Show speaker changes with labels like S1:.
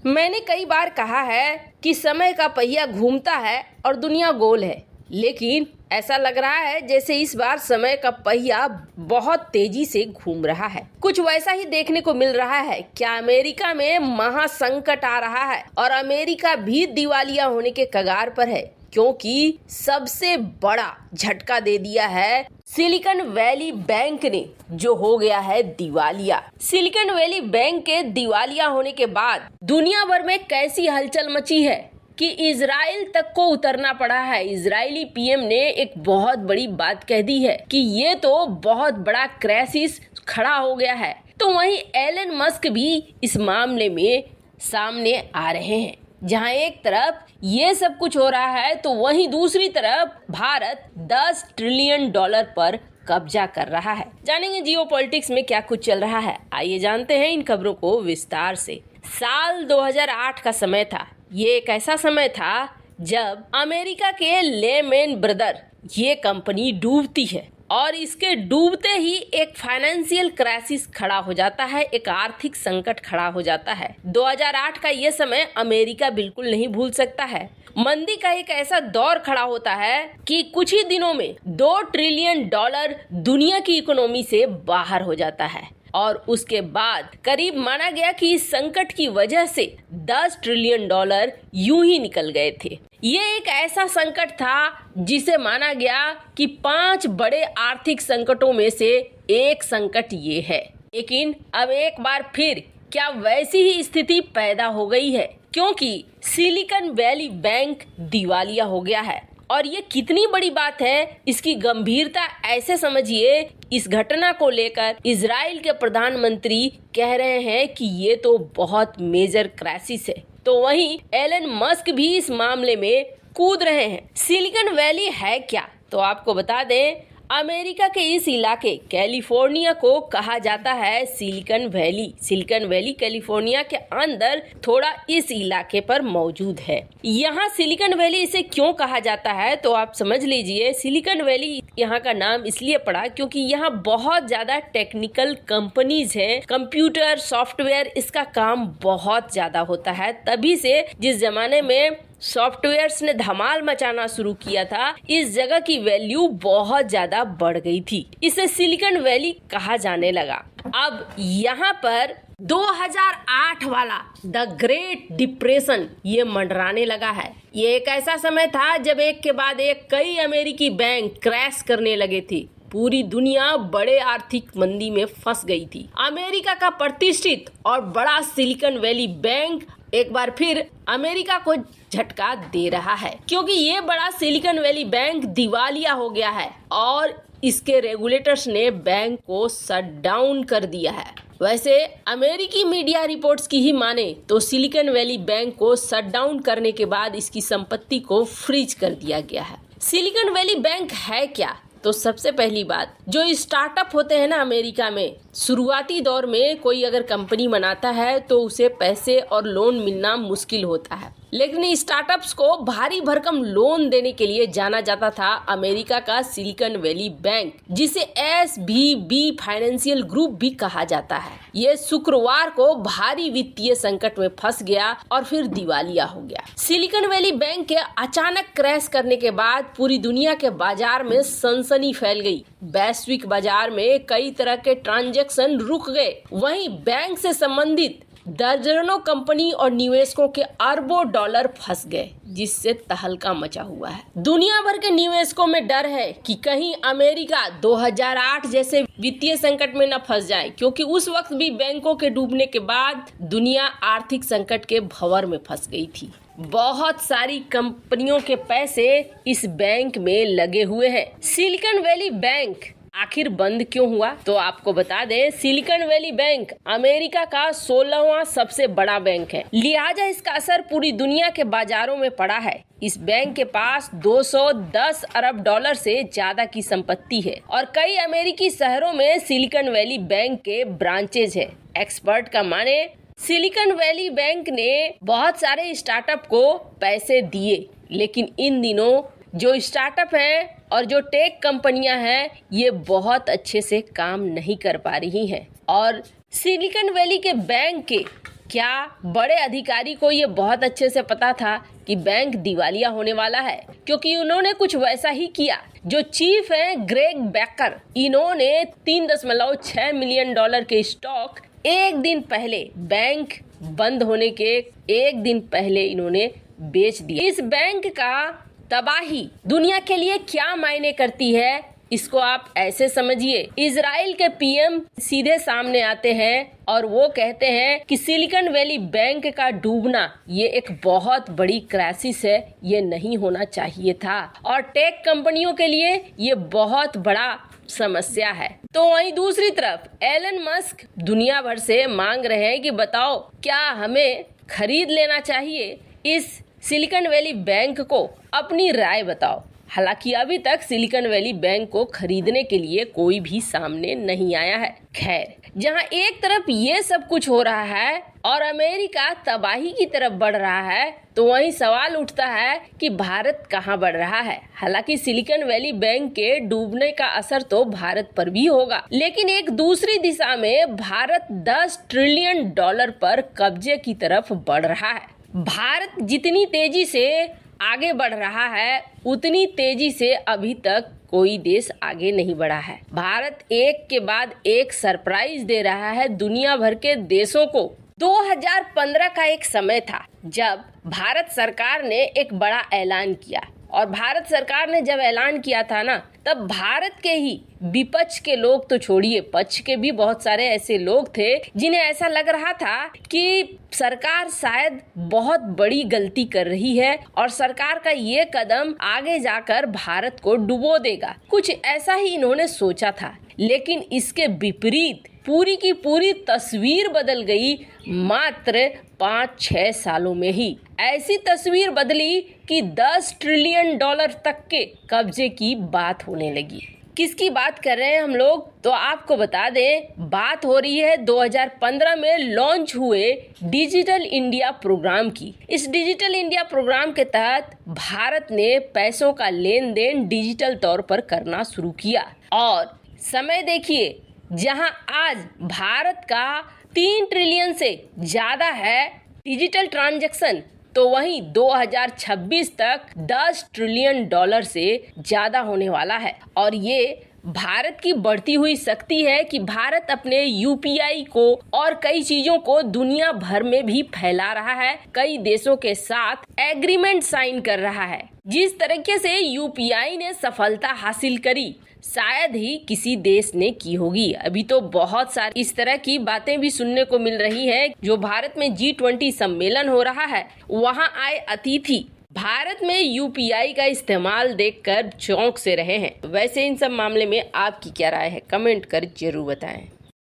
S1: मैंने कई बार कहा है कि समय का पहिया घूमता है और दुनिया गोल है, लेकिन ऐसा लग रहा है जैसे इस बार समय का पहिया बहुत तेजी से घूम रहा है। कुछ वैसा ही देखने को मिल रहा है। क्या अमेरिका में महासंकट आ रहा है और अमेरिका भी दिवालिया होने के कगार पर है, क्योंकि सबसे बड़ा झटका दे दिया है सिलिकॉन वैली बैंक ने, जो हो गया है दिवालिया। सिलिकॉन वैली बैंक के दिवालिया होने के बाद दुनिया भर में कैसी हलचल मची है कि इजराइल तक को उतरना पड़ा है। इजरायली पीएम ने एक बहुत बड़ी बात कह दी है कि ये तो बहुत बड़ा क्राइसिस खड़ा हो गया है। तो वहीं एलन मस्क भी इस मामले में सामने आ रहे हैं। जहां एक तरफ ये सब कुछ हो रहा है तो वहीं दूसरी तरफ भारत $10 ट्रिलियन पर कब्जा कर रहा है। जानेंगे जियोपॉलिटिक्स में क्या कुछ चल रहा है। आइए जानते हैं इन खबरों को विस्तार से। साल 2008 का समय था। ये एक ऐसा समय था जब अमेरिका के लेमैन ब्रदर ये कंपनी डूबती है और इसके डूबते ही एक फाइनेंशियल क्राइसिस खड़ा हो जाता है, एक आर्थिक संकट खड़ा हो जाता है। 2008 का ये समय अमेरिका बिल्कुल नहीं भूल सकता है। मंदी का एक ऐसा दौर खड़ा होता है कि कुछ ही दिनों में $2 ट्रिलियन दुनिया की इकोनॉमी से बाहर हो जाता है और उसके बाद करीब माना गया कि इस संकट की वजह से $10 ट्रिलियन यूं ही निकल गए थे। ये एक ऐसा संकट था जिसे माना गया कि 5 बड़े आर्थिक संकटों में से एक संकट ये है। लेकिन अब एक बार फिर क्या वैसी ही स्थिति पैदा हो गई है, क्योंकि सिलिकॉन वैली बैंक दिवालिया हो गया है। और ये कितनी बड़ी बात है, इसकी गंभीरता ऐसे समझिए, इस घटना को लेकर इजराइल के प्रधानमंत्री कह रहे हैं कि ये तो बहुत मेजर क्राइसिस है। तो वहीं एलन मस्क भी इस मामले में कूद रहे हैं। सिलिकॉन वैली है क्या? तो आपको बता दें, अमेरिका के इस इलाके कैलिफोर्निया को कहा जाता है silicon valley. Silicon valley California के अंदर थोड़ा इस इलाके पर मौजूद है। यहाँ सिलिकॉन वैली इसे क्यों कहा जाता है तो आप समझ लीजिए। सिलिकॉन वैली यहाँ का नाम इसलिए पड़ा क्योंकि यहाँ बहुत ज्यादा टेक्निकल कंपनीज हैं, कंप्यूटर सॉफ्टवेयर इसका काम बहुत ज्यादा होता है। तभी से जिस जमाने में सॉफ्टवेयर्स ने धमाल मचाना शुरू किया था, इस जगह की वैल्यू बहुत ज्यादा बढ़ गई थी। इसे सिलिकॉन वैली कहा जाने लगा। अब यहाँ पर 2008 वाला द ग्रेट डिप्रेशन ये मंडराने लगा है। ये एक ऐसा समय था जब एक के बाद एक कई अमेरिकी बैंक क्रैश करने लगे थे। पूरी दुनिया बड़े आर्थिक मंदी में फंस गई थी। अमेरिका का प्रतिष्ठित और बड़ा सिलिकॉन वैली बैंक एक बार फिर अमेरिका को झटका दे रहा है, क्योंकि ये बड़ा सिलिकॉन वैली बैंक दिवालिया हो गया है और इसके रेगुलेटर्स ने बैंक को शट डाउन कर दिया है। वैसे अमेरिकी मीडिया रिपोर्ट्स की ही माने तो सिलिकॉन वैली बैंक को शट डाउन करने के बाद इसकी संपत्ति को फ्रीज कर दिया गया है। सिलिकॉन वैली बैंक है क्या? तो सबसे पहली बात, जो स्टार्टअप होते हैं ना अमेरिका में, शुरुआती दौर में कोई अगर कंपनी बनाता है तो उसे पैसे और लोन मिलना मुश्किल होता है, लेकिन स्टार्टअप्स को भारी भरकम लोन देने के लिए जाना जाता था अमेरिका का सिलिकॉन वैली बैंक, जिसे SVB फाइनेंशियल ग्रुप भी कहा जाता है। ये शुक्रवार को भारी वित्तीय संकट में फंस गया और फिर दिवालिया हो गया। सिलिकॉन वैली बैंक के अचानक क्रैश करने के बाद पूरी दुनिया के बाजार में सनसनी फैल गई। वैश्विक बाजार में कई तरह के ट्रांजैक्शन रुक गए। वहीं बैंक से संबंधित दर्जनों कंपनी और निवेशकों के अरबों डॉलर फंस गए, जिससे तहलका मचा हुआ है। दुनिया भर के निवेशकों में डर है कि कहीं अमेरिका 2008 जैसे वित्तीय संकट में न फंस जाए, क्योंकि उस वक्त भी बैंकों के डूबने के बाद दुनिया आर्थिक संकट के भंवर में फंस गई थी। बहुत सारी कंपनियों के पैसे इस बैंक में लगे हुए हैं। सिलिकॉन वैली बैंक आखिर बंद क्यों हुआ? तो आपको बता दें, सिलिकॉन वैली बैंक अमेरिका का 16वां सबसे बड़ा बैंक है, लिहाजा इसका असर पूरी दुनिया के बाजारों में पड़ा है। इस बैंक के पास $210 अरब से ज्यादा की संपत्ति है और कई अमेरिकी शहरों में सिलिकॉन वैली बैंक के ब्रांचेज है। एक्सपर्ट का माने सिलिकॉन वैली बैंक ने बहुत सारे स्टार्टअप को पैसे दिए, लेकिन इन दिनों जो स्टार्टअप है और जो टेक कंपनियां हैं ये बहुत अच्छे से काम नहीं कर पा रही हैं और सिलिकॉन वैली के बैंक के क्या बड़े अधिकारी को ये बहुत अच्छे से पता था कि बैंक दिवालिया होने वाला है? क्योंकि उन्होंने कुछ वैसा ही किया। जो चीफ हैं ग्रेग बेकर, इन्होंने 3.6 मिलियन डॉलर के स्टॉक एक दिन पहले, बैंक बंद होने के एक दिन पहले इन्होंने बेच दिया। इस बैंक का तबाही दुनिया के लिए क्या मायने करती है, इसको आप ऐसे समझिए। इजराइल के पीएम सीधे सामने आते हैं और वो कहते हैं कि सिलिकॉन वैली बैंक का डूबना ये एक बहुत बड़ी क्राइसिस है, ये नहीं होना चाहिए था और टेक कंपनियों के लिए ये बहुत बड़ा समस्या है। तो वहीं दूसरी तरफ एलन मस्क दुनिया भर से मांग रहे हैं कि बताओ क्या हमें खरीद लेना चाहिए इस सिलिकॉन वैली बैंक को, अपनी राय बताओ। हालांकि अभी तक सिलिकॉन वैली बैंक को खरीदने के लिए कोई भी सामने नहीं आया है। खैर, जहां एक तरफ ये सब कुछ हो रहा है और अमेरिका तबाही की तरफ बढ़ रहा है, तो वहीं सवाल उठता है कि भारत कहां बढ़ रहा है। हालांकि सिलिकॉन वैली बैंक के डूबने का असर तो भारत पर भी होगा, लेकिन एक दूसरी दिशा में भारत 10 ट्रिलियन डॉलर पर कब्जे की तरफ बढ़ रहा है। भारत जितनी तेजी से आगे बढ़ रहा है उतनी तेजी से अभी तक कोई देश आगे नहीं बढ़ा है। भारत एक के बाद एक सरप्राइज दे रहा है दुनिया भर के देशों को। 2015 का एक समय था जब भारत सरकार ने एक बड़ा ऐलान किया, और भारत सरकार ने जब ऐलान किया था ना, तब भारत के ही विपक्ष के लोग तो छोड़िए, पक्ष के भी बहुत सारे ऐसे लोग थे जिन्हें ऐसा लग रहा था कि सरकार शायद बहुत बड़ी गलती कर रही है और सरकार का ये कदम आगे जाकर भारत को डुबो देगा। कुछ ऐसा ही इन्होंने सोचा था, लेकिन इसके विपरीत पूरी की पूरी तस्वीर बदल गई मात्र 5-6 सालों में ही। ऐसी तस्वीर बदली कि 10 ट्रिलियन डॉलर तक के कब्जे की बात होने लगी। किसकी बात कर रहे हैं हम लोग, तो आपको बता दें, बात हो रही है 2015 में लॉन्च हुए डिजिटल इंडिया प्रोग्राम की। इस डिजिटल इंडिया प्रोग्राम के तहत भारत ने पैसों का लेन देन डिजिटल तौर पर करना शुरू किया, और समय देखिए, जहां आज भारत का 3 ट्रिलियन से ज्यादा है डिजिटल ट्रांजैक्शन, तो वहीं 2026 तक 10 ट्रिलियन डॉलर से ज्यादा होने वाला है। और ये भारत की बढ़ती हुई शक्ति है कि भारत अपने यूपीआई को और कई चीजों को दुनिया भर में भी फैला रहा है, कई देशों के साथ एग्रीमेंट साइन कर रहा है। जिस तरीके से यूपीआई ने सफलता हासिल करी, शायद ही किसी देश ने की होगी। अभी तो बहुत सारी इस तरह की बातें भी सुनने को मिल रही है। जो भारत में G20 सम्मेलन हो रहा है, वहां आए अतिथि भारत में यूपीआई का इस्तेमाल देखकर चौंक से रहे हैं। वैसे इन सब मामले में आपकी क्या राय है, कमेंट कर जरूर बताएं।